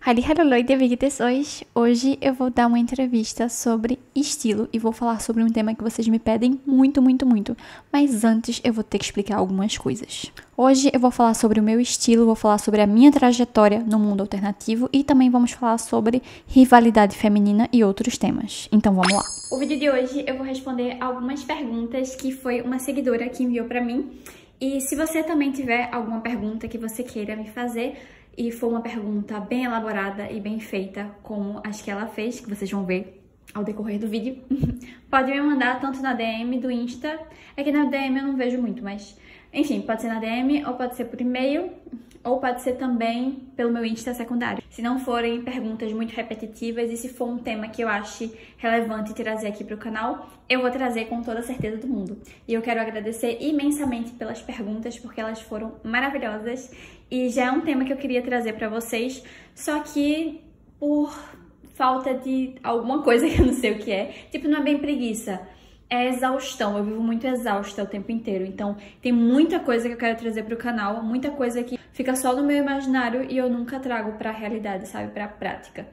Hallo Leute, wie geht es euch? Hoje eu vou dar uma entrevista sobre estilo e vou falar sobre um tema que vocês me pedem muito, mas antes eu vou ter que explicar algumas coisas. Hoje eu vou falar sobre o meu estilo, vou falar sobre a minha trajetória no mundo alternativo e também vamos falar sobre rivalidade feminina e outros temas. Então vamos lá. O vídeo de hoje eu vou responder algumas perguntas que foi uma seguidora que enviou pra mim. E se você também tiver alguma pergunta que você queira me fazer e for uma pergunta bem elaborada e bem feita, como as que ela fez, que vocês vão ver ao decorrer do vídeo, pode me mandar tanto na DM do Insta. É que na DM eu não vejo muito, mas enfim, pode ser na DM ou pode ser por e-mail ou pode ser também pelo meu Insta secundário. Se não forem perguntas muito repetitivas e se for um tema que eu ache relevante trazer aqui pro canal, eu vou trazer com toda a certeza do mundo. E eu quero agradecer imensamente pelas perguntas, porque elas foram maravilhosas e já é um tema que eu queria trazer pra vocês, só que por falta de alguma coisa que eu não sei o que é, tipo, não é bem preguiça, é exaustão. Eu vivo muito exausta o tempo inteiro, então tem muita coisa que eu quero trazer pro canal, muita coisa que fica só no meu imaginário e eu nunca trago pra realidade, sabe, pra prática.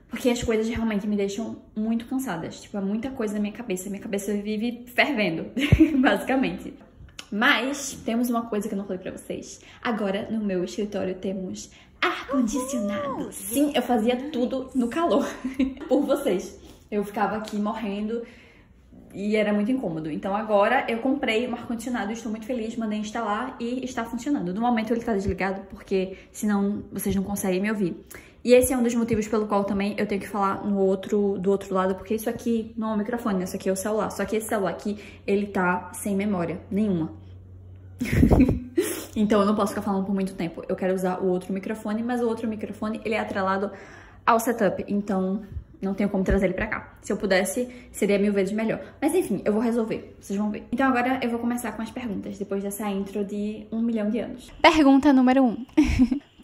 Porque as coisas realmente me deixam muito cansadas, tipo, é muita coisa na minha cabeça vive fervendo, basicamente. Mas temos uma coisa que eu não falei pra vocês. Agora, no meu escritório, temos ar-condicionado. Sim, eu fazia tudo no calor, por vocês. Eu ficava aqui morrendo e era muito incômodo. Então agora eu comprei um ar-condicionado, estou muito feliz, mandei instalar e está funcionando. No momento ele está desligado, porque senão vocês não conseguem me ouvir. E esse é um dos motivos pelo qual também eu tenho que falar do outro lado, porque isso aqui não é o microfone, né? Isso aqui é o celular. Só que esse celular aqui, ele tá sem memória nenhuma. Então eu não posso ficar falando por muito tempo. Eu quero usar o outro microfone, mas o outro microfone, ele é atrelado ao setup, então não tenho como trazer ele pra cá. Se eu pudesse, seria 1000 vezes melhor. Mas enfim, eu vou resolver, vocês vão ver. Então agora eu vou começar com as perguntas, depois dessa intro de 1 milhão de anos. Pergunta número 1.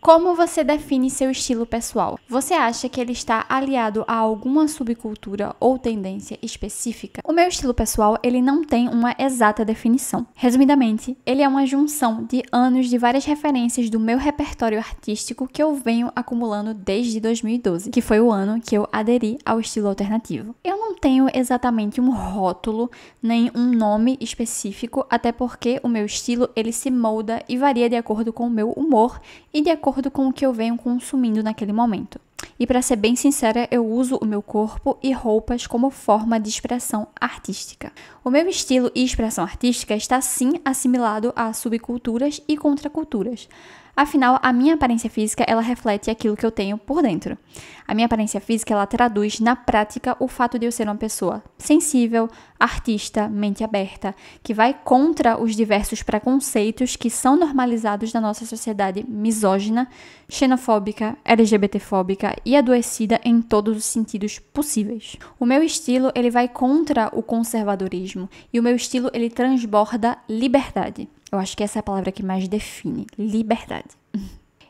Como você define seu estilo pessoal? Você acha que ele está aliado a alguma subcultura ou tendência específica? O meu estilo pessoal, ele não tem uma exata definição. Resumidamente, ele é uma junção de anos de várias referências do meu repertório artístico que eu venho acumulando desde 2012, que foi o ano que eu aderi ao estilo alternativo. Eu não tenho exatamente um rótulo, nem um nome específico, até porque o meu estilo, ele se molda e varia de acordo com o meu humor e de acordo com o que eu venho consumindo naquele momento. E para ser bem sincera, eu uso o meu corpo e roupas como forma de expressão artística. O meu estilo e expressão artística está sim assimilado a subculturas e contraculturas. Afinal, a minha aparência física, ela reflete aquilo que eu tenho por dentro. A minha aparência física, ela traduz na prática o fato de eu ser uma pessoa sensível, artista, mente aberta, que vai contra os diversos preconceitos que são normalizados na nossa sociedade misógina, xenofóbica, LGBTfóbica e adoecida em todos os sentidos possíveis. O meu estilo, ele vai contra o conservadorismo e o meu estilo, ele transborda liberdade. Eu acho que essa é a palavra que mais define, liberdade.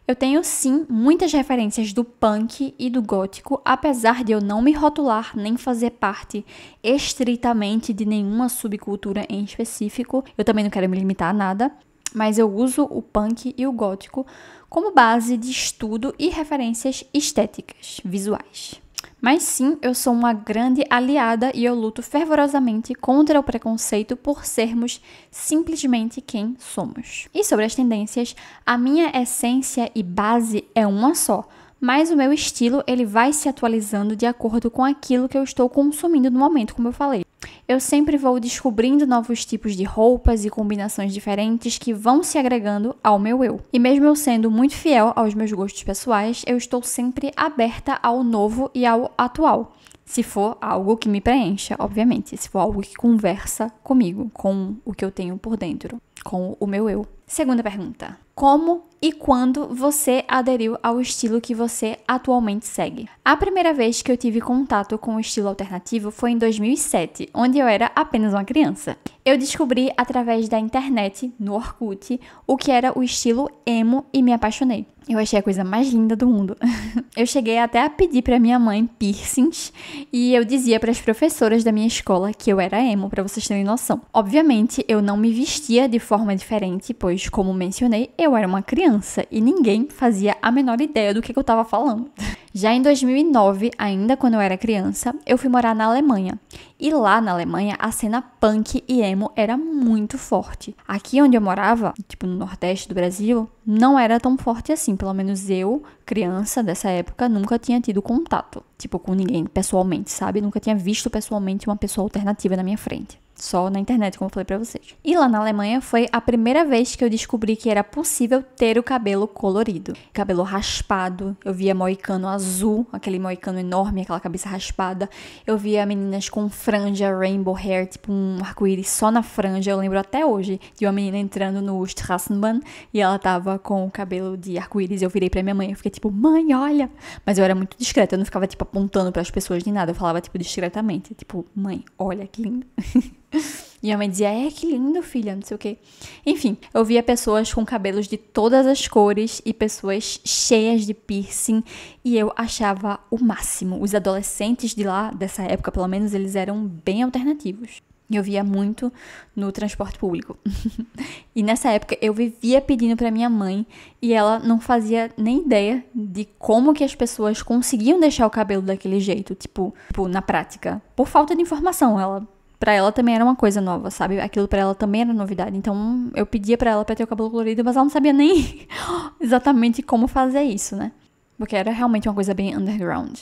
Eu tenho sim muitas referências do punk e do gótico, apesar de eu não me rotular nem fazer parte estritamente de nenhuma subcultura em específico. Eu também não quero me limitar a nada, mas eu uso o punk e o gótico como base de estudo e referências estéticas, visuais. Mas sim, eu sou uma grande aliada e eu luto fervorosamente contra o preconceito por sermos simplesmente quem somos. E sobre as tendências, a minha essência e base é uma só, mas o meu estilo, ele vai se atualizando de acordo com aquilo que eu estou consumindo no momento, como eu falei. Eu sempre vou descobrindo novos tipos de roupas e combinações diferentes que vão se agregando ao meu eu. E mesmo eu sendo muito fiel aos meus gostos pessoais, eu estou sempre aberta ao novo e ao atual. Se for algo que me preencha, obviamente. Se for algo que conversa comigo, com o que eu tenho por dentro, com o meu eu. Segunda pergunta. Como e quando você aderiu ao estilo que você atualmente segue? A primeira vez que eu tive contato com o estilo alternativo foi em 2007, onde eu era apenas uma criança. Eu descobri através da internet, no Orkut, o que era o estilo emo e me apaixonei. Eu achei a coisa mais linda do mundo. Eu cheguei até a pedir pra minha mãe piercings e eu dizia para as professoras da minha escola que eu era emo, pra vocês terem noção. Obviamente, eu não me vestia de forma diferente, pois pois, como mencionei, eu era uma criança e ninguém fazia a menor ideia do que eu tava falando. Já em 2009, ainda quando eu era criança, eu fui morar na Alemanha. E lá na Alemanha, a cena punk e emo era muito forte. Aqui onde eu morava, tipo no Nordeste do Brasil, não era tão forte assim. Pelo menos eu, criança dessa época, nunca tinha tido contato, tipo, com ninguém pessoalmente, sabe? Nunca tinha visto pessoalmente uma pessoa alternativa na minha frente. Só na internet, como eu falei pra vocês. E lá na Alemanha foi a primeira vez que eu descobri que era possível ter o cabelo colorido. Cabelo raspado, eu via moicano azul, aquele moicano enorme, aquela cabeça raspada. Eu via meninas com franja, rainbow hair, tipo um arco-íris só na franja. Eu lembro até hoje de uma menina entrando no Straßenbahn e ela tava com o cabelo de arco-íris. Eu virei pra minha mãe, eu fiquei tipo, mãe, olha. Mas eu era muito discreta, eu não ficava tipo apontando pras pessoas nem nada. Eu falava tipo discretamente, tipo, mãe, olha que lindo. E a mãe dizia, que lindo, filha, não sei o quê. Enfim, eu via pessoas com cabelos de todas as cores e pessoas cheias de piercing e eu achava o máximo. Os adolescentes de lá, dessa época, pelo menos, eles eram bem alternativos. E eu via muito no transporte público. E nessa época eu vivia pedindo pra minha mãe e ela não fazia nem ideia de como que as pessoas conseguiam deixar o cabelo daquele jeito, tipo na prática. Por falta de informação, pra ela também era uma coisa nova, sabe? Aquilo pra ela também era novidade. Então, eu pedia pra ela pra ter o cabelo colorido, mas ela não sabia nem exatamente como fazer isso, né? Porque era realmente uma coisa bem underground.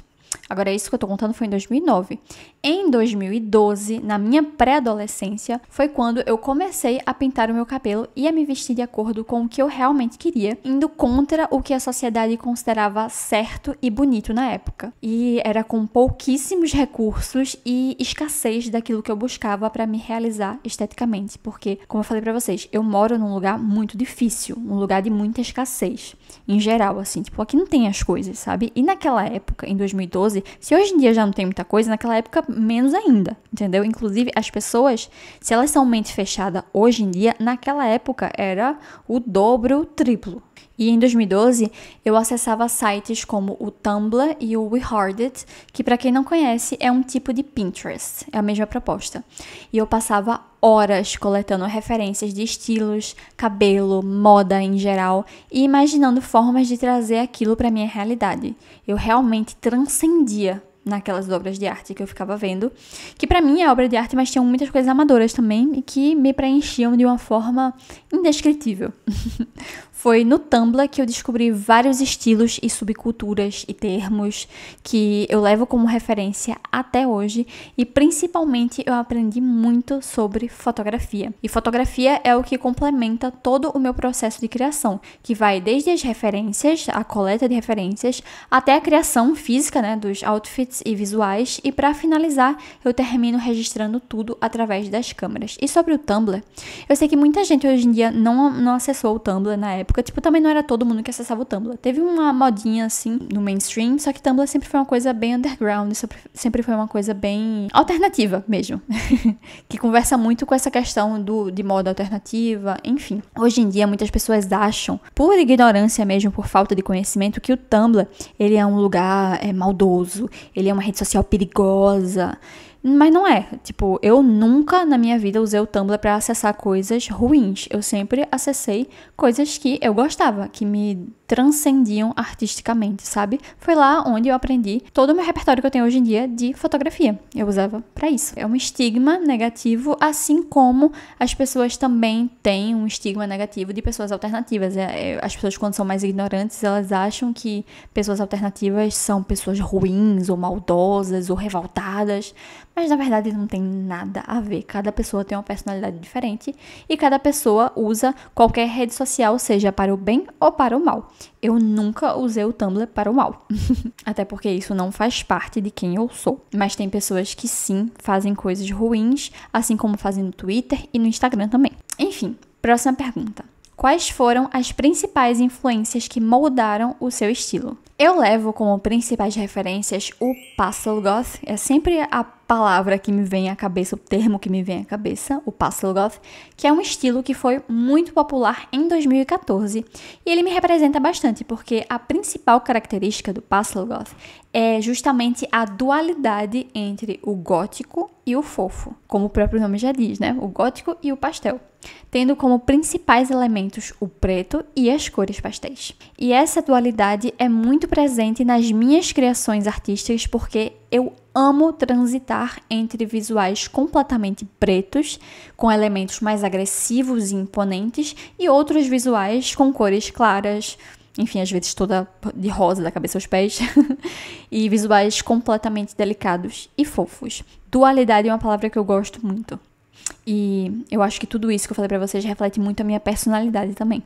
Agora, isso que eu tô contando foi em 2009. Em 2012, na minha pré-adolescência, foi quando eu comecei a pintar o meu cabelo e a me vestir de acordo com o que eu realmente queria, indo contra o que a sociedade considerava certo e bonito na época. E era com pouquíssimos recursos e escassez daquilo que eu buscava pra me realizar esteticamente, porque, como eu falei pra vocês, eu moro num lugar muito difícil, um lugar de muita escassez, em geral, assim, tipo, aqui não tem as coisas, sabe? E naquela época, em 2012, se hoje em dia já não tem muita coisa, naquela época menos ainda, entendeu? Inclusive, as pessoas, se elas são mente fechada hoje em dia, naquela época era o dobro, o triplo. E em 2012, eu acessava sites como o Tumblr e o WeHardit, que pra quem não conhece, é um tipo de Pinterest, é a mesma proposta. E eu passava horas coletando referências de estilos, cabelo, moda em geral e imaginando formas de trazer aquilo pra minha realidade. Eu realmente transcendia naquelas obras de arte que eu ficava vendo, que pra mim é obra de arte, mas tinham muitas coisas amadoras também e que me preenchiam de uma forma indescritível. Foi no Tumblr que eu descobri vários estilos e subculturas e termos que eu levo como referência até hoje e principalmente eu aprendi muito sobre fotografia. E fotografia é o que complementa todo o meu processo de criação, que vai desde as referências, a coleta de referências, até a criação física, né, dos outfits e visuais, e para finalizar eu termino registrando tudo através das câmeras. E sobre o Tumblr, eu sei que muita gente hoje em dia não acessou o Tumblr na época, tipo, também não era todo mundo que acessava o Tumblr. Teve uma modinha, assim, no mainstream, só que Tumblr sempre foi uma coisa bem underground, sempre foi uma coisa bem alternativa mesmo, que conversa muito com essa questão de moda alternativa, enfim. Hoje em dia, muitas pessoas acham, por ignorância mesmo, por falta de conhecimento, que o Tumblr, ele é um lugar maldoso, ele é uma rede social perigosa. Mas não é, tipo, eu nunca na minha vida usei o Tumblr pra acessar coisas ruins. Eu sempre acessei coisas que eu gostava, que me transcendiam artisticamente, sabe? Foi lá onde eu aprendi todo o meu repertório que eu tenho hoje em dia de fotografia. Eu usava pra isso. É um estigma negativo, assim como as pessoas também têm um estigma negativo de pessoas alternativas. As pessoas, quando são mais ignorantes, elas acham que pessoas alternativas são pessoas ruins ou maldosas ou revoltadas. Mas, na verdade, não tem nada a ver. Cada pessoa tem uma personalidade diferente e cada pessoa usa qualquer rede social, seja para o bem ou para o mal. Eu nunca usei o Tumblr para o mal. Até porque isso não faz parte de quem eu sou. Mas tem pessoas que sim fazem coisas ruins, assim como fazem no Twitter e no Instagram também. Enfim, próxima pergunta. Quais foram as principais influências que moldaram o seu estilo? Eu levo como principais referências o Pastel Goth, é sempre a palavra que me vem à cabeça, o termo que me vem à cabeça, o Pastel Goth, que é um estilo que foi muito popular em 2014 e ele me representa bastante porque a principal característica do Pastel Goth é justamente a dualidade entre o gótico e o fofo, como o próprio nome já diz, né? O gótico e o pastel, tendo como principais elementos o preto e as cores pastéis. E essa dualidade é muito presente nas minhas criações artísticas porque eu amo transitar entre visuais completamente pretos, com elementos mais agressivos e imponentes, e outros visuais com cores claras, enfim, às vezes toda de rosa da cabeça aos pés, e visuais completamente delicados e fofos. Dualidade é uma palavra que eu gosto muito. E eu acho que tudo isso que eu falei pra vocês reflete muito a minha personalidade também.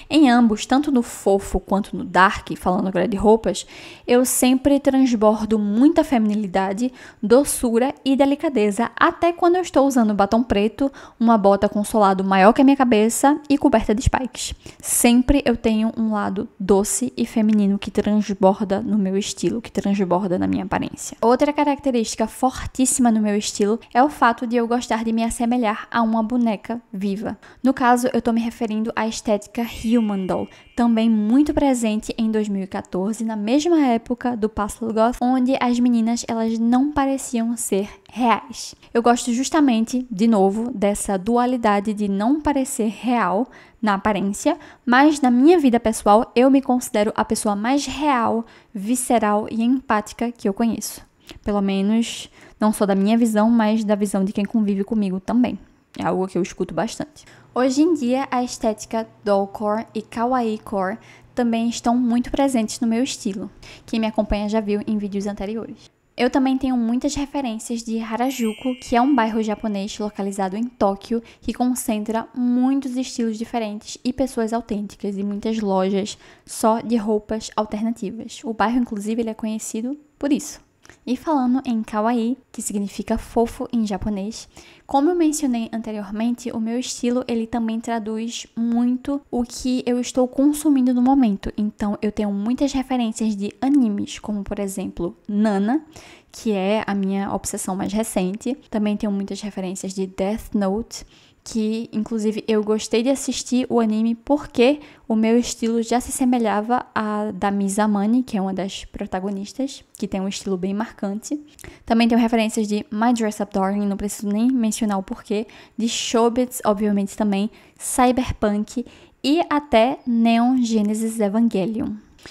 Em ambos, tanto no fofo quanto no dark, falando agora de roupas, eu sempre transbordo muita feminilidade, doçura e delicadeza, até quando eu estou usando batom preto, uma bota com solado maior que a minha cabeça e coberta de spikes. Sempre eu tenho um lado doce e feminino que transborda no meu estilo, que transborda na minha aparência. Outra característica fortíssima no meu estilo é o fato de eu gostar de me assemelhar a uma boneca viva. No caso, eu tô me referindo à estética Human Doll, também muito presente em 2014, na mesma época do Pastel Goth, onde as meninas elas não pareciam ser reais. Eu gosto justamente, de novo, dessa dualidade de não parecer real na aparência, mas na minha vida pessoal eu me considero a pessoa mais real, visceral e empática que eu conheço. Pelo menos, não só da minha visão, mas da visão de quem convive comigo também. É algo que eu escuto bastante. Hoje em dia, a estética dollcore e kawaii-core também estão muito presentes no meu estilo. Quem me acompanha já viu em vídeos anteriores. Eu também tenho muitas referências de Harajuku, que é um bairro japonês localizado em Tóquio, que concentra muitos estilos diferentes e pessoas autênticas e muitas lojas só de roupas alternativas. O bairro, inclusive, ele é conhecido por isso. E falando em kawaii, que significa fofo em japonês, como eu mencionei anteriormente, o meu estilo ele também traduz muito o que eu estou consumindo no momento. Então eu tenho muitas referências de animes, como por exemplo Nana, que é a minha obsessão mais recente. Também tenho muitas referências de Death Note, que inclusive eu gostei de assistir o anime porque o meu estilo já se semelhava a da Mizamani, que é uma das protagonistas, que tem um estilo bem marcante. Também tenho referências de My Dress Up Darling, não preciso nem mencionar o porquê, de Chobits, obviamente também, Cyberpunk e até Neon Genesis Evangelion.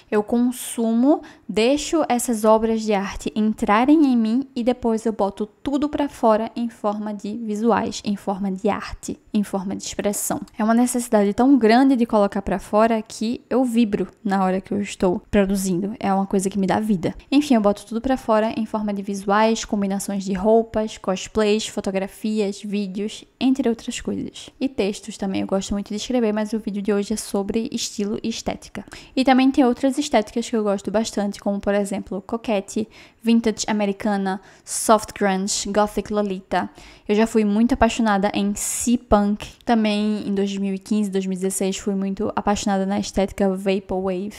Eu consumo, deixo essas obras de arte entrarem em mim e depois eu boto tudo pra fora em forma de visuais, em forma de arte, em forma de expressão. É uma necessidade tão grande de colocar pra fora que eu vibro na hora que eu estou produzindo. É uma coisa que me dá vida. Enfim, eu boto tudo pra fora em forma de visuais, combinações de roupas, cosplays, fotografias, vídeos, entre outras coisas. E textos também, eu gosto muito de escrever, mas o vídeo de hoje é sobre estilo e estética. E também tem outras estéticas que eu gosto bastante, como por exemplo coquette, vintage americana, soft grunge, gothic lolita. Eu já fui muito apaixonada em C-punk. Também em 2015, 2016 fui muito apaixonada na estética vaporwave,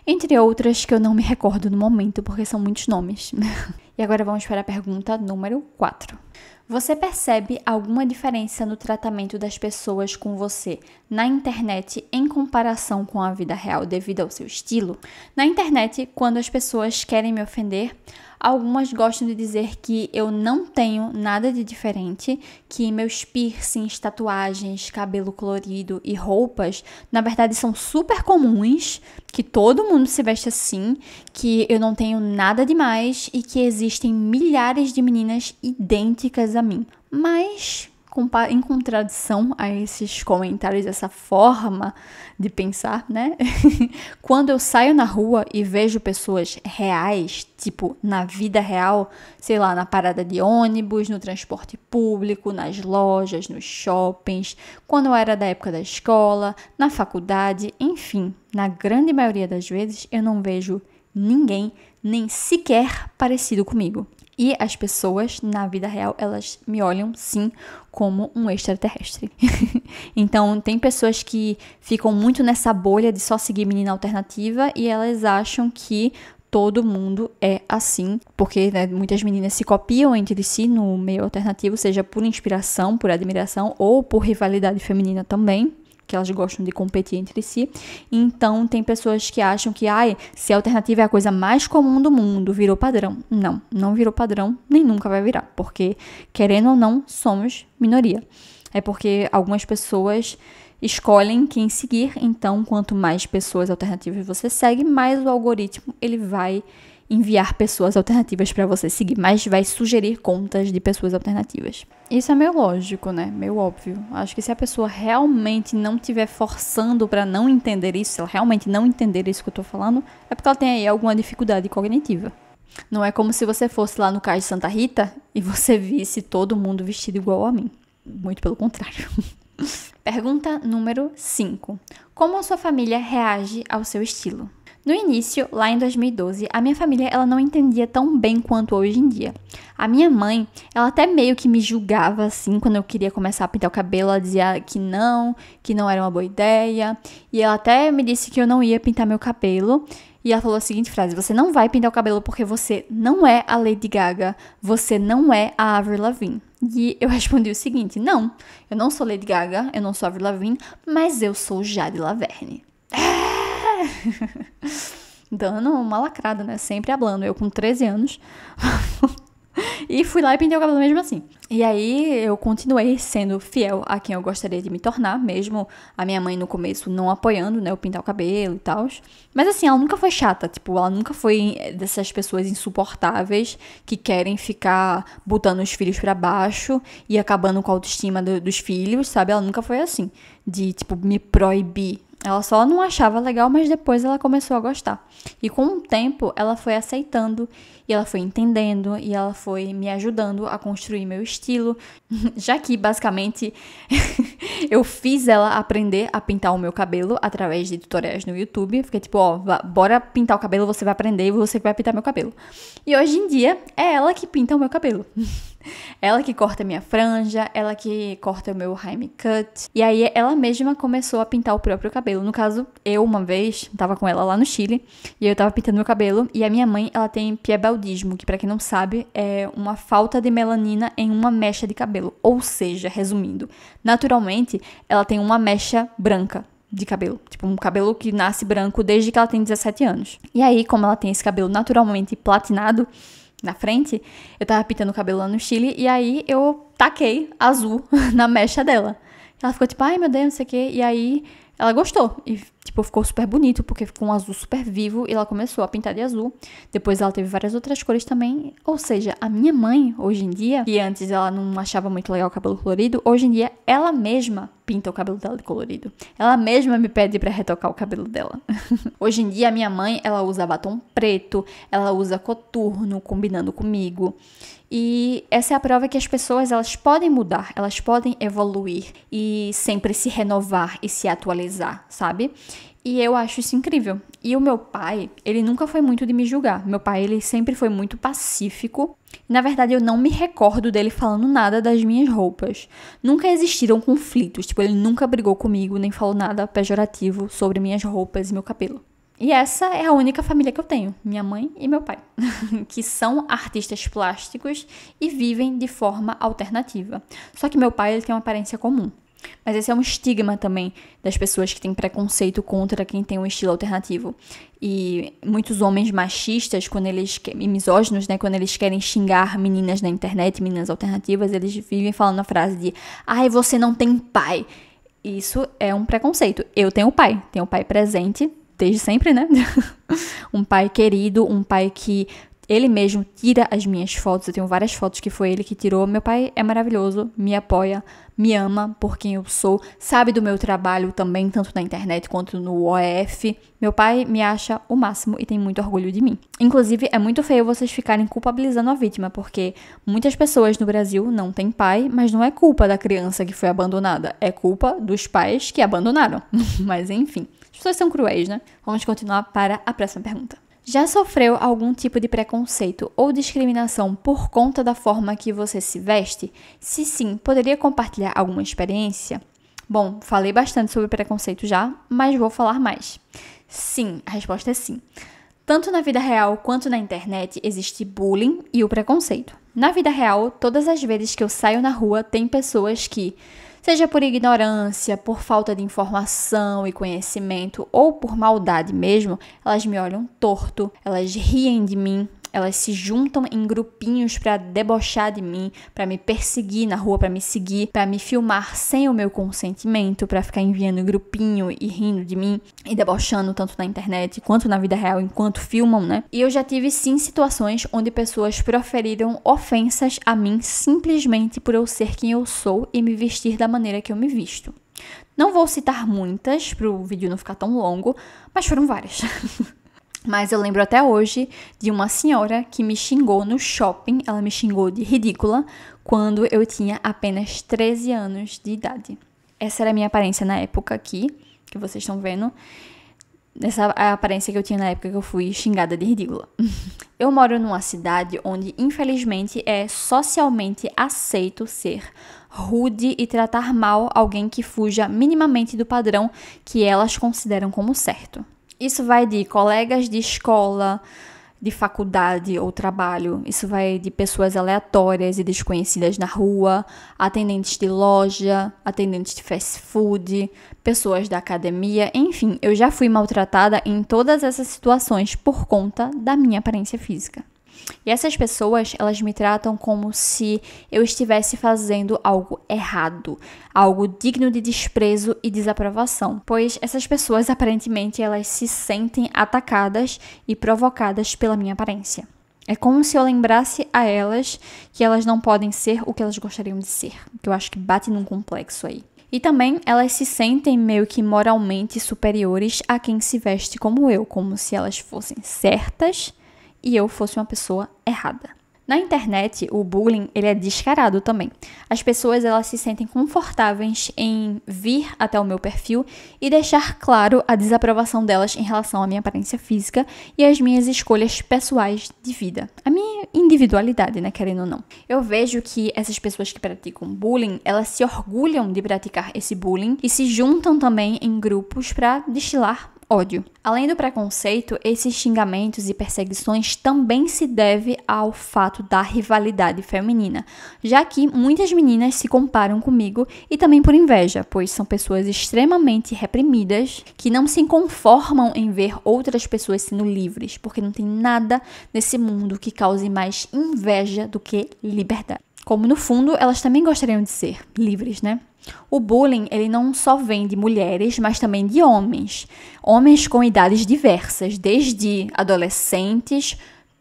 entre outras que eu não me recordo no momento porque são muitos nomes. E agora vamos para a pergunta número 4. Você percebe alguma diferença no tratamento das pessoas com você na internet em comparação com a vida real devido ao seu estilo? Na internet, quando as pessoas querem me ofender, algumas gostam de dizer que eu não tenho nada de diferente, que meus piercings, tatuagens, cabelo colorido e roupas, na verdade, são super comuns, que todo mundo se veste assim, que eu não tenho nada demais e que existem milhares de meninas idênticas a mim. Mas, em contradição a esses comentários, essa forma de pensar, né? Quando eu saio na rua e vejo pessoas reais, tipo, na vida real, sei lá, na parada de ônibus, no transporte público, nas lojas, nos shoppings, quando eu era da época da escola, na faculdade, enfim, na grande maioria das vezes eu não vejo ninguém nem sequer parecido comigo. E as pessoas, na vida real, elas me olham, sim, como um extraterrestre. Então, tem pessoas que ficam muito nessa bolha de só seguir menina alternativa e elas acham que todo mundo é assim, porque, né, muitas meninas se copiam entre si no meio alternativo, seja por inspiração, por admiração ou por rivalidade feminina também, que elas gostam de competir entre si. Então, tem pessoas que acham que, se a alternativa é a coisa mais comum do mundo, virou padrão. Não, não virou padrão, nem nunca vai virar, porque, querendo ou não, somos minoria. É porque algumas pessoas escolhem quem seguir, então, quanto mais pessoas alternativas você segue, mais o algoritmo, ele vai enviar pessoas alternativas para você seguir, mas vai sugerir contas de pessoas alternativas. Isso é meio lógico, né? Meio óbvio. Acho que se a pessoa realmente não estiver forçando para não entender isso, se ela realmente não entender isso que eu tô falando, é porque ela tem aí alguma dificuldade cognitiva. Não é como se você fosse lá no Cais de Santa Rita e você visse todo mundo vestido igual a mim. Muito pelo contrário. Pergunta número 5. Como a sua família reage ao seu estilo? No início, lá em 2012, a minha família ela não entendia tão bem quanto hoje em dia. A minha mãe, ela até meio que me julgava assim quando eu queria começar a pintar o cabelo. Ela dizia que não era uma boa ideia. E ela até me disse que eu não ia pintar meu cabelo. E ela falou a seguinte frase: você não vai pintar o cabelo porque você não é a Lady Gaga, você não é a Avril Lavigne. E eu respondi o seguinte: não, eu não sou Lady Gaga, eu não sou a Avril Lavigne, mas eu sou Jade Laverne. Dando uma lacrada, né? Sempre hablando. Eu com 13 anos. E fui lá e pintei o cabelo mesmo assim. E aí eu continuei sendo fiel a quem eu gostaria de me tornar, mesmo a minha mãe no começo não apoiando, né, eu pintar o cabelo e tal. Mas assim, ela nunca foi chata, tipo, ela nunca foi dessas pessoas insuportáveis que querem ficar botando os filhos pra baixo e acabando com a autoestima dos filhos, sabe? Ela nunca foi assim, de tipo, me proibir. Ela só não achava legal, mas depois ela começou a gostar. E com o tempo, ela foi aceitando, e ela foi entendendo, e ela foi me ajudando a construir meu estilo. Já que, basicamente, eu fiz ela aprender a pintar o meu cabelo através de tutoriais no YouTube. Fiquei tipo, bora pintar o cabelo, você vai aprender e você vai pintar meu cabelo. E hoje em dia, é ela que pinta o meu cabelo. Ela que corta minha franja, ela que corta o meu high cut. E aí ela mesma começou a pintar o próprio cabelo. No caso, eu uma vez tava com ela lá no Chile e eu tava pintando meu cabelo. E a minha mãe, ela tem piebaldismo, que pra quem não sabe, é uma falta de melanina em uma mecha de cabelo. Ou seja, resumindo, naturalmente ela tem uma mecha branca de cabelo, tipo um cabelo que nasce branco desde que ela tem 17 anos. E aí, como ela tem esse cabelo naturalmente platinado na frente, eu tava pintando o cabelo lá no Chile e aí eu taquei azul na mecha dela. Ela ficou tipo, ai meu Deus, não sei o que. E aí ela gostou e tipo, ficou super bonito, porque ficou um azul super vivo e ela começou a pintar de azul. Depois ela teve várias outras cores também. Ou seja, a minha mãe, hoje em dia, que antes ela não achava muito legal o cabelo colorido, hoje em dia ela mesma pinta o cabelo dela de colorido. Ela mesma me pede pra retocar o cabelo dela. Hoje em dia, a minha mãe, ela usa batom preto, ela usa coturno, combinando comigo. E essa é a prova que as pessoas, elas podem mudar, elas podem evoluir e sempre se renovar e se atualizar, sabe? E eu acho isso incrível. E o meu pai, ele nunca foi muito de me julgar. Meu pai, ele sempre foi muito pacífico. Na verdade, eu não me recordo dele falando nada das minhas roupas. Nunca existiram conflitos. Tipo, ele nunca brigou comigo, nem falou nada pejorativo sobre minhas roupas e meu cabelo. E essa é a única família que eu tenho, minha mãe e meu pai, que são artistas plásticos e vivem de forma alternativa. Só que meu pai, ele tem uma aparência comum. Mas esse é um estigma também das pessoas que têm preconceito contra quem tem um estilo alternativo. E muitos homens machistas, e misóginos, né, quando eles querem xingar meninas na internet, meninas alternativas, eles vivem falando a frase de ai, você não tem pai. Isso é um preconceito. Eu tenho pai presente, desde sempre, né? Um pai querido, um pai que ele mesmo tira as minhas fotos. Eu tenho várias fotos que foi ele que tirou. Meu pai é maravilhoso, me apoia, me ama por quem eu sou, sabe do meu trabalho também, tanto na internet quanto no OF. Meu pai me acha o máximo e tem muito orgulho de mim. Inclusive, é muito feio vocês ficarem culpabilizando a vítima, porque muitas pessoas no Brasil não têm pai, mas não é culpa da criança que foi abandonada, é culpa dos pais que abandonaram. Mas enfim, as pessoas são cruéis, né? Vamos continuar para a próxima pergunta. Já sofreu algum tipo de preconceito ou discriminação por conta da forma que você se veste? Se sim, poderia compartilhar alguma experiência? Bom, falei bastante sobre preconceito já, mas vou falar mais. Sim, a resposta é sim. Tanto na vida real quanto na internet existe bullying e o preconceito. Na vida real, todas as vezes que eu saio na rua, tem pessoas que, seja por ignorância, por falta de informação e conhecimento ou por maldade mesmo, elas me olham torto, elas riem de mim, elas se juntam em grupinhos para debochar de mim, para me perseguir na rua, para me seguir, para me filmar sem o meu consentimento, para ficar enviando grupinho e rindo de mim e debochando tanto na internet quanto na vida real enquanto filmam, né? E eu já tive sim situações onde pessoas proferiram ofensas a mim simplesmente por eu ser quem eu sou e me vestir da maneira que eu me visto. Não vou citar muitas para o vídeo não ficar tão longo, mas foram várias. Mas eu lembro até hoje de uma senhora que me xingou no shopping, ela me xingou de ridícula quando eu tinha apenas 13 anos de idade. Essa era a minha aparência na época aqui, que vocês estão vendo. Essa é a aparência que eu tinha na época que eu fui xingada de ridícula. Eu moro numa cidade onde, infelizmente, é socialmente aceito ser rude e tratar mal alguém que fuja minimamente do padrão que elas consideram como certo. Isso vai de colegas de escola, de faculdade ou trabalho. Isso vai de pessoas aleatórias e desconhecidas na rua, atendentes de loja, atendentes de fast food, pessoas da academia. Enfim, eu já fui maltratada em todas essas situações por conta da minha aparência física. E essas pessoas, elas me tratam como se eu estivesse fazendo algo errado, algo digno de desprezo e desaprovação, pois essas pessoas, aparentemente, elas se sentem atacadas e provocadas pela minha aparência. É como se eu lembrasse a elas que elas não podem ser o que elas gostariam de ser, que eu acho que bate num complexo aí. E também elas se sentem meio que moralmente superiores a quem se veste como eu, como se elas fossem certas e eu fosse uma pessoa errada. Na internet, o bullying, ele é descarado também. As pessoas, elas se sentem confortáveis em vir até o meu perfil e deixar claro a desaprovação delas em relação à minha aparência física e às minhas escolhas pessoais de vida. A minha individualidade, né, querendo ou não. Eu vejo que essas pessoas que praticam bullying, elas se orgulham de praticar esse bullying e se juntam também em grupos para destilar ódio. Além do preconceito, esses xingamentos e perseguições também se devem ao fato da rivalidade feminina, já que muitas meninas se comparam comigo e também por inveja, pois são pessoas extremamente reprimidas que não se conformam em ver outras pessoas sendo livres, porque não tem nada nesse mundo que cause mais inveja do que liberdade. Como no fundo, elas também gostariam de ser livres, né? O bullying, ele não só vem de mulheres, mas também de homens. Homens com idades diversas, desde adolescentes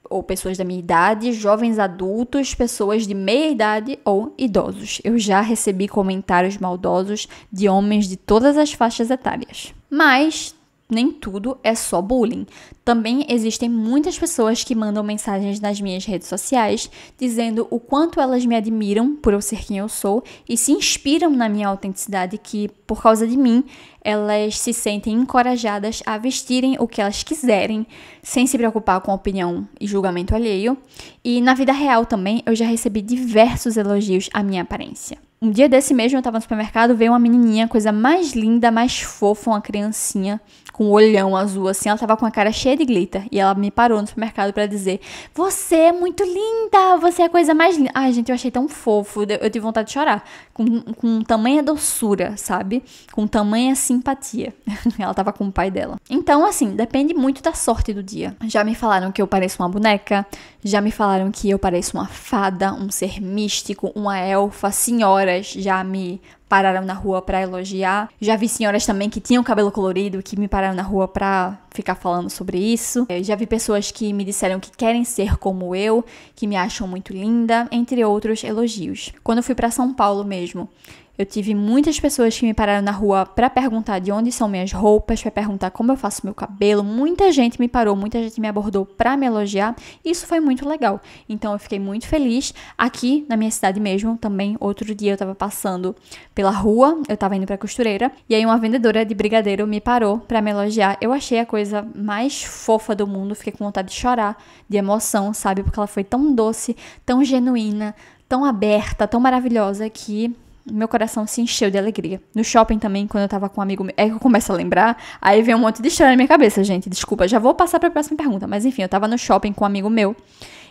ou pessoas da minha idade, jovens adultos, pessoas de meia idade ou idosos. Eu já recebi comentários maldosos de homens de todas as faixas etárias. Mas nem tudo é só bullying. Também existem muitas pessoas que mandam mensagens nas minhas redes sociais dizendo o quanto elas me admiram por eu ser quem eu sou e se inspiram na minha autenticidade, que por causa de mim elas se sentem encorajadas a vestirem o que elas quiserem, sem se preocupar com a opinião e julgamento alheio. E na vida real também eu já recebi diversos elogios à minha aparência. Um dia desse mesmo eu tava no supermercado, veio uma menininha, coisa mais linda, mais fofa, uma criancinha com um olhão azul assim, ela tava com a cara cheia de glitter e ela me parou no supermercado pra dizer: "Você é muito linda, você é a coisa mais linda". Ai, gente, eu achei tão fofo, eu tive vontade de chorar, com tamanha doçura, sabe? Com tamanha simpatia. Ela tava com o pai dela. Então, assim, depende muito da sorte do dia. Já me falaram que eu pareço uma boneca, já me falaram que eu pareço uma fada, um ser místico, uma elfa, senhoras já me pararam na rua pra elogiar. Já vi senhoras também que tinham cabelo colorido, que me pararam na rua pra ficar falando sobre isso. Já vi pessoas que me disseram que querem ser como eu, que me acham muito linda, entre outros elogios. Quando eu fui pra São Paulo mesmo, eu tive muitas pessoas que me pararam na rua pra perguntar de onde são minhas roupas, pra perguntar como eu faço meu cabelo. Muita gente me parou, muita gente me abordou pra me elogiar. Isso foi muito legal. Então eu fiquei muito feliz. Aqui na minha cidade mesmo, também, outro dia eu tava passando pela rua, eu tava indo pra costureira, e aí uma vendedora de brigadeiro me parou pra me elogiar. Eu achei a coisa mais fofa do mundo, fiquei com vontade de chorar, de emoção, sabe? Porque ela foi tão doce, tão genuína, tão aberta, tão maravilhosa que meu coração se encheu de alegria. No shopping também, quando eu tava com um amigo meu, é que eu começo a lembrar, aí vem um monte de história na minha cabeça, gente, desculpa, já vou passar pra próxima pergunta, mas enfim, eu tava no shopping com um amigo meu,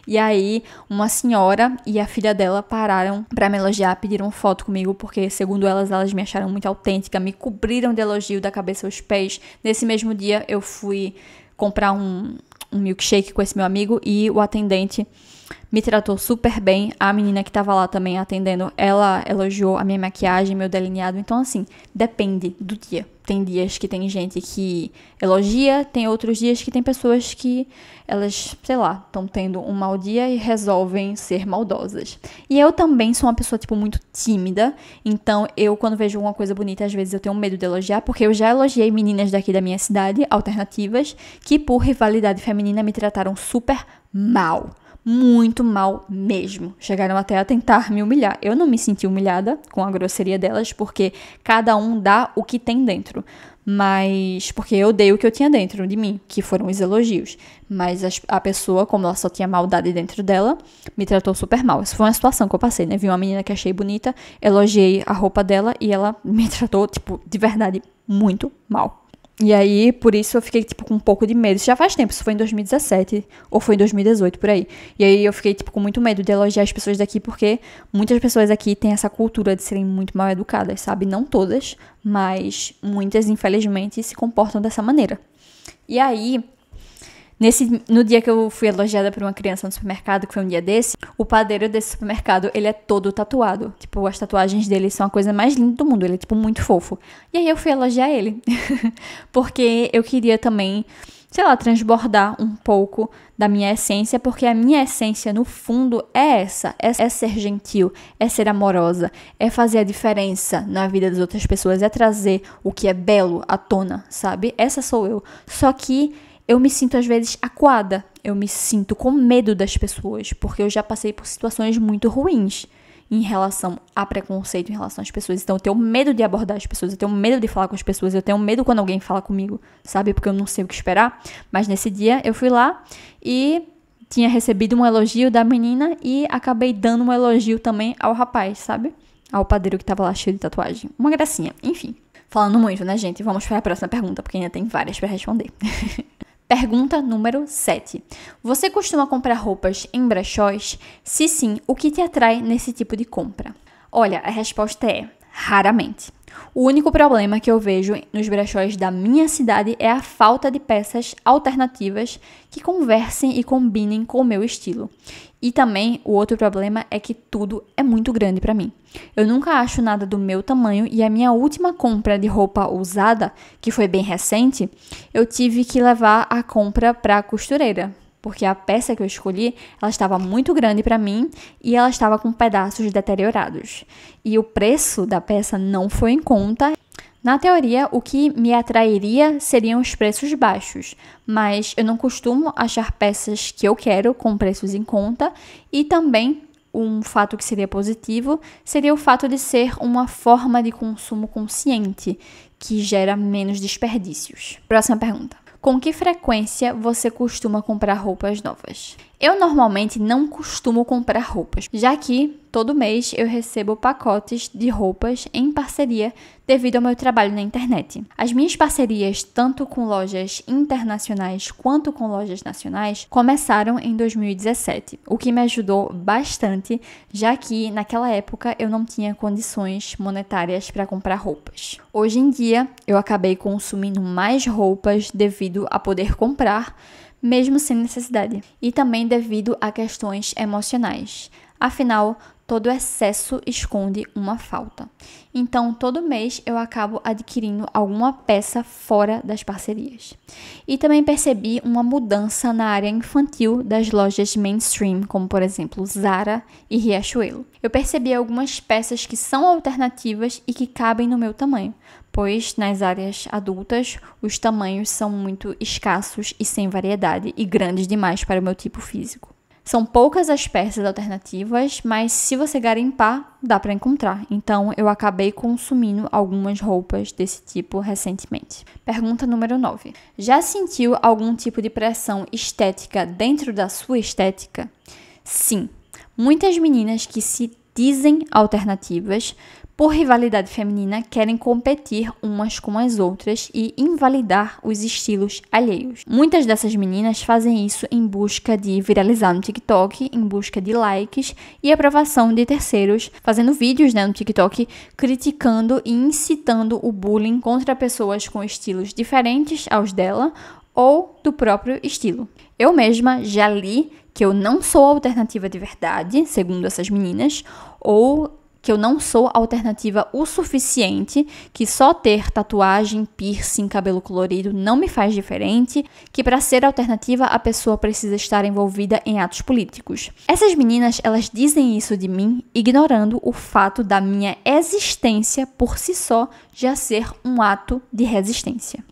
e aí uma senhora e a filha dela pararam pra me elogiar, pediram foto comigo, porque segundo elas me acharam muito autêntica, me cobriram de elogio da cabeça aos pés. Nesse mesmo dia eu fui comprar um milkshake com esse meu amigo e o atendente me tratou super bem. A menina que tava lá também atendendo, ela elogiou a minha maquiagem, meu delineado. Então, assim, depende do dia. Tem dias que tem gente que elogia, tem outros dias que tem pessoas que elas, sei lá, estão tendo um mau dia e resolvem ser maldosas. E eu também sou uma pessoa, tipo, muito tímida. Então, eu, quando vejo alguma coisa bonita, às vezes eu tenho medo de elogiar, porque eu já elogiei meninas daqui da minha cidade, alternativas, que por rivalidade feminina me trataram super mal. Muito mal mesmo. Chegaram até a tentar me humilhar. Eu não me senti humilhada com a grosseria delas, porque cada um dá o que tem dentro. Mas, porque eu dei o que eu tinha dentro de mim, que foram os elogios. Mas a pessoa, como ela só tinha maldade dentro dela, me tratou super mal. Essa foi uma situação que eu passei, né? Vi uma menina que achei bonita, elogiei a roupa dela e ela me tratou, tipo, de verdade, muito mal. E aí, por isso, eu fiquei, tipo, com um pouco de medo. Isso já faz tempo, isso foi em 2017 ou foi em 2018, por aí. E aí, eu fiquei, tipo, com muito medo de elogiar as pessoas daqui, porque muitas pessoas aqui têm essa cultura de serem muito mal educadas, sabe? Não todas, mas muitas, infelizmente, se comportam dessa maneira. E aí, no dia que eu fui elogiada por uma criança no supermercado, que foi um dia desse, o padeiro desse supermercado, ele é todo tatuado. Tipo, as tatuagens dele são a coisa mais linda do mundo. Ele é, tipo, muito fofo. E aí eu fui elogiar ele. Porque eu queria também, sei lá, transbordar um pouco da minha essência. Porque a minha essência, no fundo, é essa. É ser gentil, é ser amorosa, é fazer a diferença na vida das outras pessoas, é trazer o que é belo à tona, sabe? Essa sou eu. Só que eu me sinto, às vezes, acuada. Eu me sinto com medo das pessoas, porque eu já passei por situações muito ruins em relação a preconceito, em relação às pessoas. Então, eu tenho medo de abordar as pessoas, eu tenho medo de falar com as pessoas, eu tenho medo quando alguém fala comigo, sabe? Porque eu não sei o que esperar. Mas nesse dia, eu fui lá e tinha recebido um elogio da menina e acabei dando um elogio também ao rapaz, sabe? Ao padeiro que tava lá cheio de tatuagem. Uma gracinha. Enfim, falando muito, né, gente? Vamos para a próxima pergunta, porque ainda tem várias para responder. Pergunta número 7. Você costuma comprar roupas em brechós? Se sim, o que te atrai nesse tipo de compra? Olha, a resposta é raramente. O único problema que eu vejo nos brechós da minha cidade é a falta de peças alternativas que conversem e combinem com o meu estilo. E também o outro problema é que tudo é muito grande para mim. Eu nunca acho nada do meu tamanho e a minha última compra de roupa usada, que foi bem recente, eu tive que levar a compra para a costureira. Porque a peça que eu escolhi, ela estava muito grande para mim e ela estava com pedaços deteriorados. E o preço da peça não foi em conta. Na teoria, o que me atrairia seriam os preços baixos, mas eu não costumo achar peças que eu quero com preços em conta e também um fato que seria positivo seria o fato de ser uma forma de consumo consciente, que gera menos desperdícios. Próxima pergunta. Com que frequência você costuma comprar roupas novas? Eu normalmente não costumo comprar roupas, já que todo mês eu recebo pacotes de roupas em parceria devido ao meu trabalho na internet. As minhas parcerias, tanto com lojas internacionais quanto com lojas nacionais, começaram em 2017, o que me ajudou bastante, já que naquela época eu não tinha condições monetárias para comprar roupas. Hoje em dia, eu acabei consumindo mais roupas devido a poder comprar, mesmo sem necessidade, e também devido a questões emocionais. Afinal, todo excesso esconde uma falta. Então, todo mês eu acabo adquirindo alguma peça fora das parcerias. E também percebi uma mudança na área infantil das lojas mainstream, como por exemplo Zara e Riachuelo. Eu percebi algumas peças que são alternativas e que cabem no meu tamanho, pois nas áreas adultas os tamanhos são muito escassos e sem variedade e grandes demais para o meu tipo físico. São poucas as peças alternativas, mas se você garimpar, dá para encontrar. Então, eu acabei consumindo algumas roupas desse tipo recentemente. Pergunta número 9. Já sentiu algum tipo de pressão estética dentro da sua estética? Sim. Muitas meninas que se dizem alternativas por rivalidade feminina, querem competir umas com as outras e invalidar os estilos alheios. Muitas dessas meninas fazem isso em busca de viralizar no TikTok, em busca de likes e aprovação de terceiros, fazendo vídeos, no TikTok criticando e incitando o bullying contra pessoas com estilos diferentes aos dela ou do próprio estilo. Eu mesma já li que eu não sou alternativa de verdade, segundo essas meninas, ou que eu não sou alternativa o suficiente, que só ter tatuagem, piercing, cabelo colorido não me faz diferente, que para ser alternativa a pessoa precisa estar envolvida em atos políticos. Essas meninas, elas dizem isso de mim, ignorando o fato da minha existência por si só já ser um ato de resistência.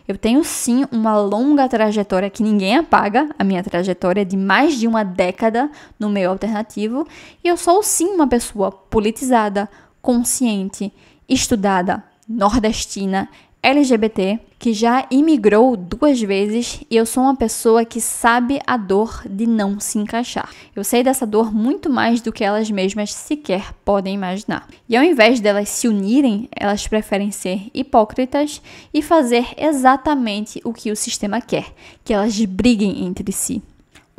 Eu tenho sim uma longa trajetória que ninguém apaga, a minha trajetória de mais de uma década no meio alternativo, e eu sou sim uma pessoa politizada, consciente, estudada, nordestina, LGBT, que já imigrou 2 vezes, e eu sou uma pessoa que sabe a dor de não se encaixar. Eu sei dessa dor muito mais do que elas mesmas sequer podem imaginar. E ao invés delas se unirem, elas preferem ser hipócritas e fazer exatamente o que o sistema quer, que elas briguem entre si.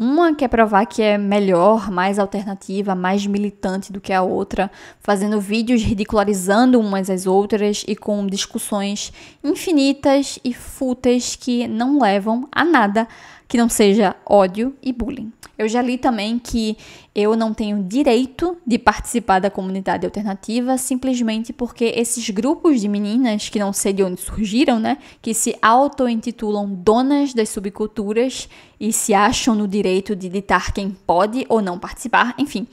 Uma quer provar que é melhor, mais alternativa, mais militante do que a outra, fazendo vídeos ridicularizando umas às outras e com discussões infinitas e fúteis que não levam a nada que não seja ódio e bullying. Eu já li também que eu não tenho direito de participar da comunidade alternativa simplesmente porque esses grupos de meninas, que não sei de onde surgiram, que se auto-intitulam donas das subculturas e se acham no direito de ditar quem pode ou não participar, enfim.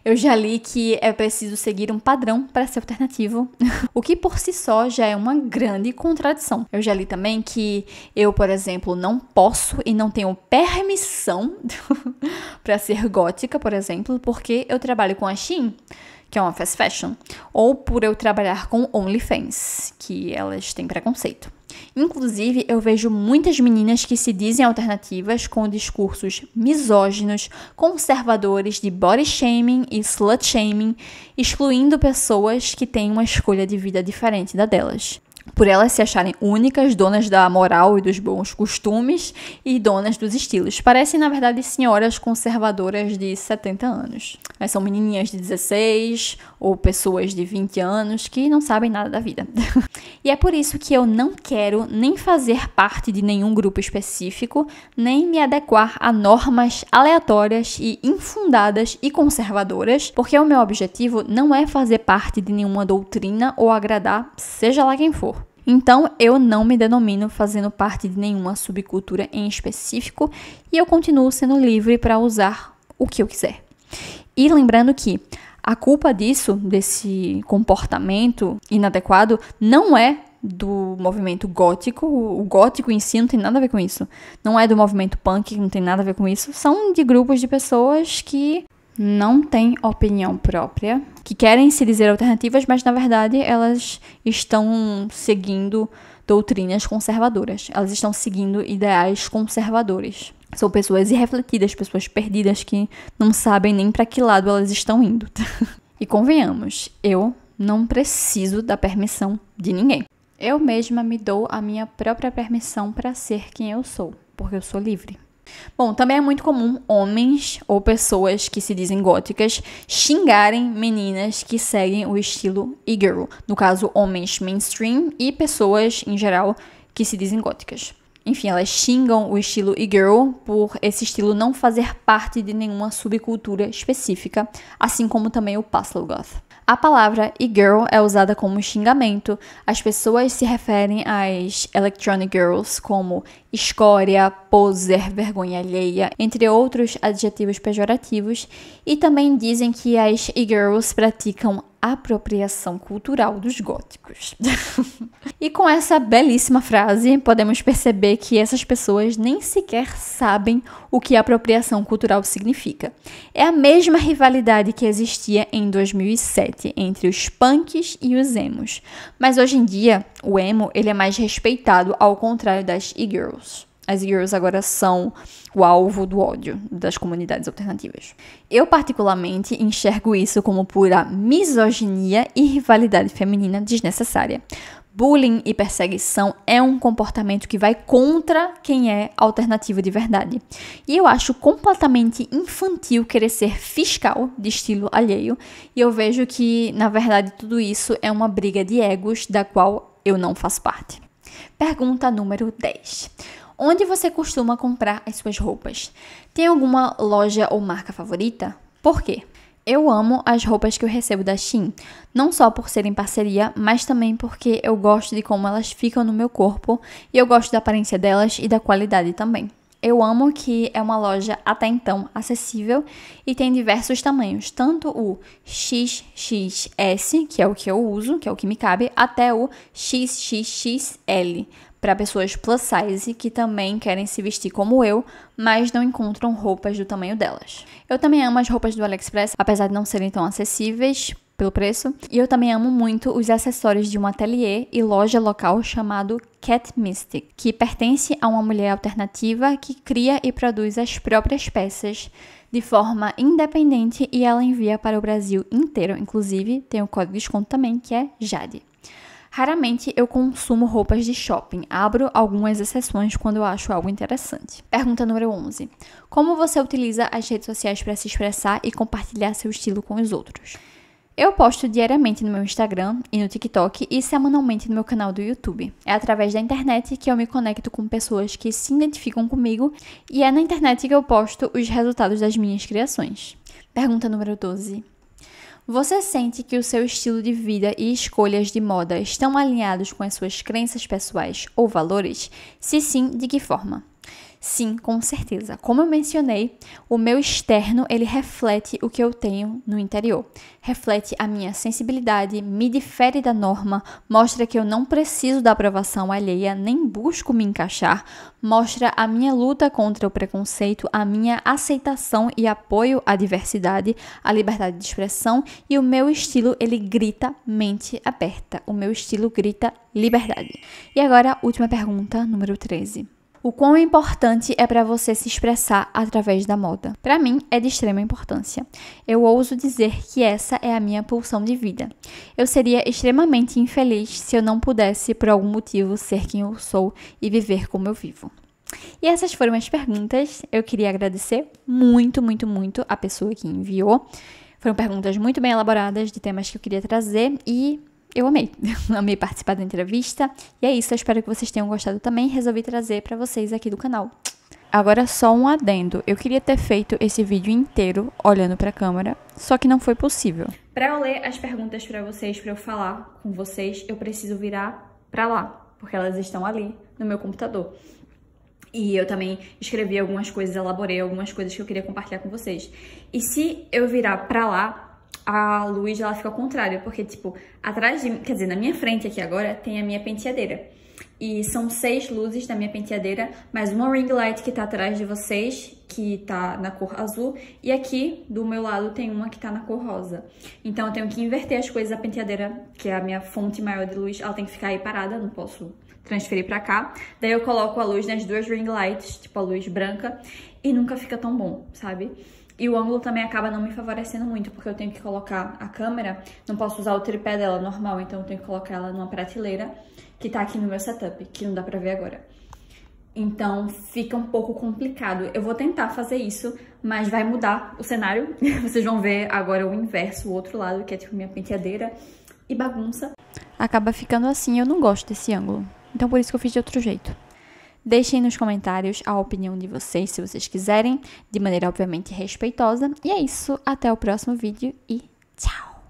Eu já li que é preciso seguir um padrão para ser alternativo, o que por si só já é uma grande contradição. Eu já li também que eu, por exemplo, não posso e não tenho permissão para ser gótica, por exemplo, porque eu trabalho com a Shein, que é uma fast fashion, ou por eu trabalhar com OnlyFans, que elas têm preconceito. Inclusive, eu vejo muitas meninas que se dizem alternativas com discursos misóginos, conservadores de body shaming e slut shaming, excluindo pessoas que têm uma escolha de vida diferente da delas. Por elas se acharem únicas, donas da moral e dos bons costumes e donas dos estilos. Parecem, na verdade, senhoras conservadoras de 70 anos. Mas são menininhas de 16 ou pessoas de 20 anos que não sabem nada da vida. E é por isso que eu não quero nem fazer parte de nenhum grupo específico, nem me adequar a normas aleatórias e infundadas e conservadoras, porque o meu objetivo não é fazer parte de nenhuma doutrina ou agradar seja lá quem for. Então, eu não me denomino fazendo parte de nenhuma subcultura em específico e eu continuo sendo livre para usar o que eu quiser. E lembrando que a culpa desse comportamento inadequado, não é do movimento gótico. O gótico em si não tem nada a ver com isso. Não é do movimento punk, não tem nada a ver com isso. São de grupos de pessoas que não têm opinião própria, que querem se dizer alternativas, mas na verdade elas estão seguindo doutrinas conservadoras. Elas estão seguindo ideais conservadores. São pessoas irrefletidas, pessoas perdidas que não sabem nem para que lado elas estão indo. E convenhamos, eu não preciso da permissão de ninguém. Eu mesma me dou a minha própria permissão para ser quem eu sou, porque eu sou livre. Bom, também é muito comum homens ou pessoas que se dizem góticas xingarem meninas que seguem o estilo e-girl. No caso, homens mainstream e pessoas, em geral, que se dizem góticas. Enfim, elas xingam o estilo e-girl por esse estilo não fazer parte de nenhuma subcultura específica, assim como também o Pastelgoth. A palavra e-girl é usada como xingamento. As pessoas se referem às electronic girls como escória, poser, vergonha alheia, entre outros adjetivos pejorativos, e também dizem que as e-girls praticam apropriação cultural dos góticos. E com essa belíssima frase, podemos perceber que essas pessoas nem sequer sabem o que apropriação cultural significa. É a mesma rivalidade que existia em 2007 entre os punks e os emos. Mas hoje em dia, o emo ele é mais respeitado ao contrário das e-girls. as girls agora são o alvo do ódio das comunidades alternativas. Eu, particularmente, enxergo isso como pura misoginia e rivalidade feminina desnecessária. Bullying e perseguição é um comportamento que vai contra quem é alternativo de verdade. E eu acho completamente infantil querer ser fiscal de estilo alheio. E eu vejo que, na verdade, tudo isso é uma briga de egos da qual eu não faço parte. Pergunta número 10. Onde você costuma comprar as suas roupas? Tem alguma loja ou marca favorita? Por quê? Eu amo as roupas que eu recebo da Shein, não só por serem parceria, mas também porque eu gosto de como elas ficam no meu corpo e eu gosto da aparência delas e da qualidade também. Eu amo que é uma loja até então acessível e tem diversos tamanhos, tanto o XXS, que é o que eu uso, que é o que me cabe, até o XXXL, para pessoas plus size que também querem se vestir como eu, mas não encontram roupas do tamanho delas. Eu também amo as roupas do AliExpress, apesar de não serem tão acessíveis pelo preço. E eu também amo muito os acessórios de um ateliê e loja local chamado Cat Mystic, que pertence a uma mulher alternativa que cria e produz as próprias peças de forma independente e ela envia para o Brasil inteiro. Inclusive, tem o código de desconto também, que é JADE. Raramente eu consumo roupas de shopping, abro algumas exceções quando eu acho algo interessante. Pergunta número 11. Como você utiliza as redes sociais para se expressar e compartilhar seu estilo com os outros? Eu posto diariamente no meu Instagram e no TikTok e semanalmente no meu canal do YouTube. É através da internet que eu me conecto com pessoas que se identificam comigo e é na internet que eu posto os resultados das minhas criações. Pergunta número 12. Você sente que o seu estilo de vida e escolhas de moda estão alinhados com as suas crenças pessoais ou valores? Se sim, de que forma? Sim, com certeza. Como eu mencionei, o meu externo, ele reflete o que eu tenho no interior. Reflete a minha sensibilidade, me difere da norma, mostra que eu não preciso da aprovação alheia, nem busco me encaixar, mostra a minha luta contra o preconceito, a minha aceitação e apoio à diversidade, à liberdade de expressão e o meu estilo, ele grita mente aberta. O meu estilo grita liberdade. E agora, última pergunta, número 13. O quão importante é para você se expressar através da moda? Para mim, é de extrema importância. Eu ouso dizer que essa é a minha pulsão de vida. Eu seria extremamente infeliz se eu não pudesse, por algum motivo, ser quem eu sou e viver como eu vivo. E essas foram as perguntas. Eu queria agradecer muito, muito, muito a pessoa que enviou. Foram perguntas muito bem elaboradas de temas que eu queria trazer e eu amei. Amei participar da entrevista. E é isso, eu espero que vocês tenham gostado também. Resolvi trazer pra vocês aqui do canal. Agora só um adendo. Eu queria ter feito esse vídeo inteiro olhando pra câmera, só que não foi possível. Pra eu ler as perguntas pra vocês, pra eu falar com vocês, eu preciso virar pra lá, porque elas estão ali no meu computador. E eu também escrevi algumas coisas, elaborei algumas coisas que eu queria compartilhar com vocês. E se eu virar pra lá, a luz, ela fica ao contrário, porque, tipo, atrás de mim, quer dizer, na minha frente aqui agora, tem a minha penteadeira. E são 6 luzes da minha penteadeira, mais uma ring light que tá atrás de vocês, que tá na cor azul, e aqui, do meu lado, tem uma que tá na cor rosa. Então, eu tenho que inverter as coisas da penteadeira, que é a minha fonte maior de luz, ela tem que ficar aí parada, não posso transferir pra cá. Daí eu coloco a luz nas 2 ring lights, tipo a luz branca, e nunca fica tão bom, sabe? E o ângulo também acaba não me favorecendo muito, porque eu tenho que colocar a câmera, não posso usar o tripé dela normal, então eu tenho que colocar ela numa prateleira que tá aqui no meu setup, que não dá pra ver agora. Então fica um pouco complicado. Eu vou tentar fazer isso, mas vai mudar o cenário. Vocês vão ver agora o inverso, o outro lado, que é tipo minha penteadeira e bagunça. Acaba ficando assim, eu não gosto desse ângulo. Então por isso que eu fiz de outro jeito. Deixem nos comentários a opinião de vocês, se vocês quiserem, de maneira obviamente respeitosa. E é isso, até o próximo vídeo e tchau!